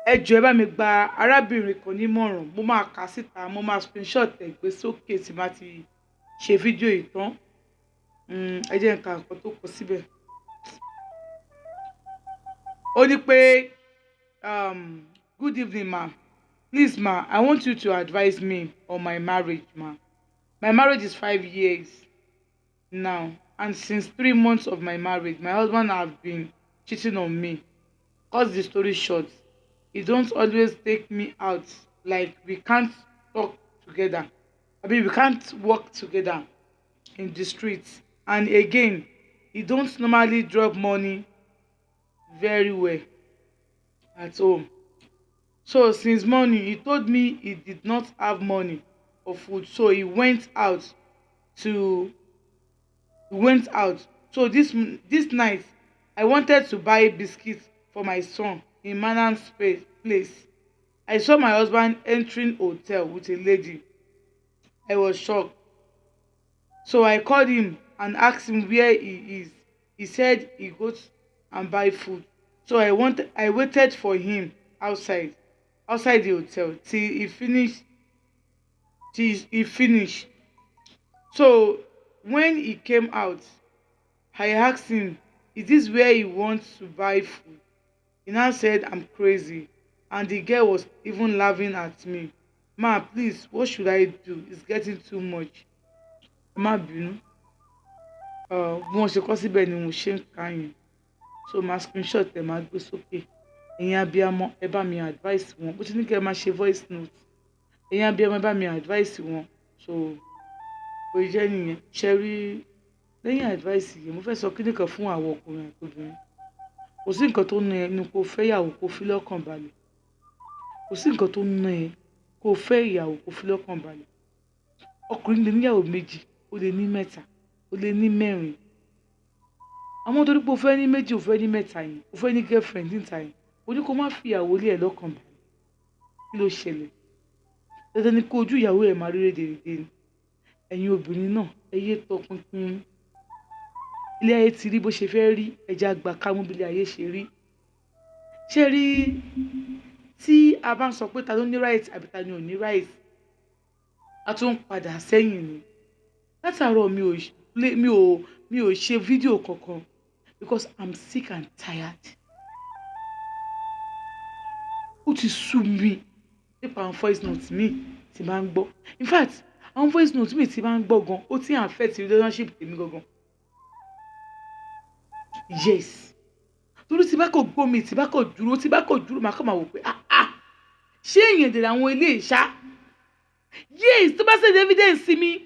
ẹ jọ̀ọ́ ẹ bá mi gba arábìnrin kan nímọ̀ràn, mo máa kà á síta, mo máa screenshot ẹ̀ gbé sókè tí n bá ti ṣe fídíò yìí tán. Ẹ jẹ́ n ka nǹkan tó kọ síbẹ̀. Ó ní pé good evening ma, please ma, I want you to advise me on my marriage ma. My marriage is 5 years now, and since 3 months of my marriage my husband have been cheating on me. Cut the story short, he don't always take me out, like we can't talk together, we can't work together in the streets, and again he don't normally drop money very well at home. So since morning he told me he did not have money for food, so to he went out. So this night I wanted to buy biscuits for my son in Manam's place. I saw my husband entering hotel with a lady. I was shocked. So I called him and asked him where he is. He said he goes and buy food. So I waited for him outside the hotel till he finished. So when he came out, I asked him, is this where he wants to buy food? He now said I'm crazy, and the girl was even laughing at me. Ma, please, what should I do? It's getting too much. Má bínú. Bí wọ́n ṣe kọ síbẹ̀ ni mo ṣe ń kà yẹn. So máa screenshot ẹ̀ máa gbé sókè. Ẹ̀yin abiyamọ ẹ bá mi advice wọn. Bó ti ní kí ẹ máa ṣe voice note. Ẹ̀yin abiyamọ ẹ bá mi advice wọn. So bó jẹ́ nìyẹn. Ṣé rí lẹ́yìn advice yìí mo fẹ́ sọ kíní kan fún àwọn ọkùnrin àti obìnrin. Kò sí nǹkan tó ná ẹ ní kó fẹ́ ìyàwó kó fi lọ́kàn balẹ̀. Kò sí nǹkan tó ná ẹ kó fẹ́ ìyàwó kó fi lọ́kàn balẹ̀. Ọkùnrin lè níyàwó méjì, ó lè ní mẹ́ta, ó lè ní mẹ́rin. Àmọ́ torí pé o fẹ́ ní méjì, o fẹ́ ní mẹ́ta yẹn, o fẹ́ ní girlfriend níta yẹn, o ní kó má fi ìyàwó lé ẹ lọ́kàn balẹ̀. Kí ló ṣẹlẹ̀? Dandan ni kó ojú ìyàwó ẹ̀ máa rí rédèrèdè ni. Ẹ̀yin obìnrin náà ẹ yé tọpinpin. Ilé ayé ti rí bó ṣe fẹ́ rí, ẹja àgbà kámú bí ilé ayé ṣe rí. Ṣé rí tí a bá ń sọ pé ta ló ní right àbí ta ni ò ní right, a tún ń padà sẹ́yìn ni. Látàárọ̀ mi ò ṣe fídíò kankan because I'm sick and tired. Ó ti sú mi nípa àwọn voice note mi tí máa ń gbọ́. In fact àwọn voice note mi tí máa ń gbọ́ gan ó ti ń affect relationship tèmi gangan. Yes, torí tí bá kò gbọ́ mi tí bá kò dúró màá kàn máa wò pé ṣé èèyàn dẹ̀ làwọn eléyìí ṣá. Yes, tó bá send evidence sí mi.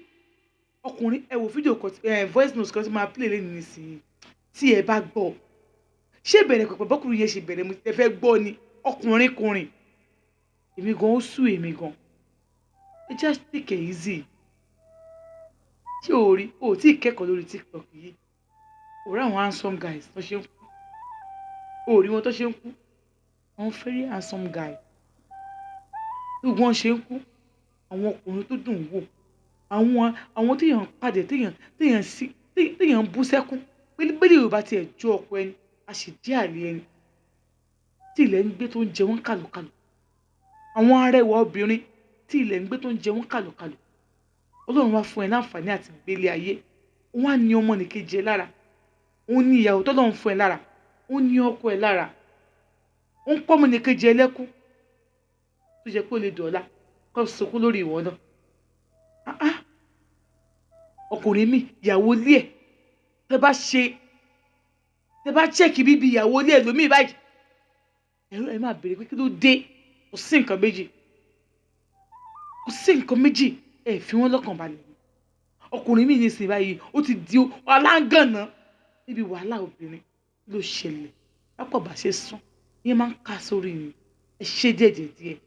Ọkùnrin ẹ wo fídíò kan voice note kan tí máa play lẹ́nu nísìnyí tí ẹ bá gbọ́. Ṣé bẹ̀rẹ̀ pẹ̀pẹ̀ bọ́kùnrin yẹn ṣe bẹ̀rẹ̀ mo ti fẹ́ gbọ́ ni ọkùnrin kùnrin. Èmi gan ó sú èmi gan. Ẹ just take it easy. Ṣé o rí o tí ì kẹ́kọ̀ọ́ lórí TikTok yìí? O rí àwọn handsome guys tó ṣe ń kú. O rí wọn tó ṣe ń kú. Àwọn very handsome guy. Bí wọ́n ṣe ń kú. Àwọn ọkùnrin tó dùn wò. Àwọn téèyàn pàdé téèyàn bú sẹ́kún. Bẹ́ẹ̀ Yorùbá tiẹ̀ jó ọkọ ẹni, a sì jẹ́ àlè ẹni. Tí ilẹ̀ ń gbé tó ń jẹ wọ́n kàlùkàlù. Àwọn arẹwà obìnrin tí ilẹ̀ ń gbé tó ń jẹ wọ́n kàlùkàlù. Ọlọ́run wá fún ẹ láǹfààní àti gbélé ayé. Wọ́n á ní ọmọnìkejì ẹ lára. Ó ní ìyàwó tọ́lọ́run fún ẹ lára. Ó ní ọkọ ẹ lára. Ó ń pọ́ ọmọnìkejì ẹ lẹ́kún. Tó jẹ́ pé ó lè dọ̀la kó sunkún lórí ìwọ náà. Ọkùnrin mi ìyàwó ilé ẹ̀ tẹ bá chẹ́ẹ̀kì bíbí ìyàwó ilé ẹ̀ lómi báyìí. Ẹ máa béèrè pé kí ló dé? Kò sí nǹkan méjì. Ẹ fi wọ́n lọ́kàn balẹ̀. Ọkùnrin mi nísìnyí báyìí ó ti di aláǹgànná níbi wàhálà obìnrin ló ṣẹlẹ̀. Lápò bá ṣe sán ìyẹn máa ń ká sórí ni. Ẹ ṣe díẹ̀.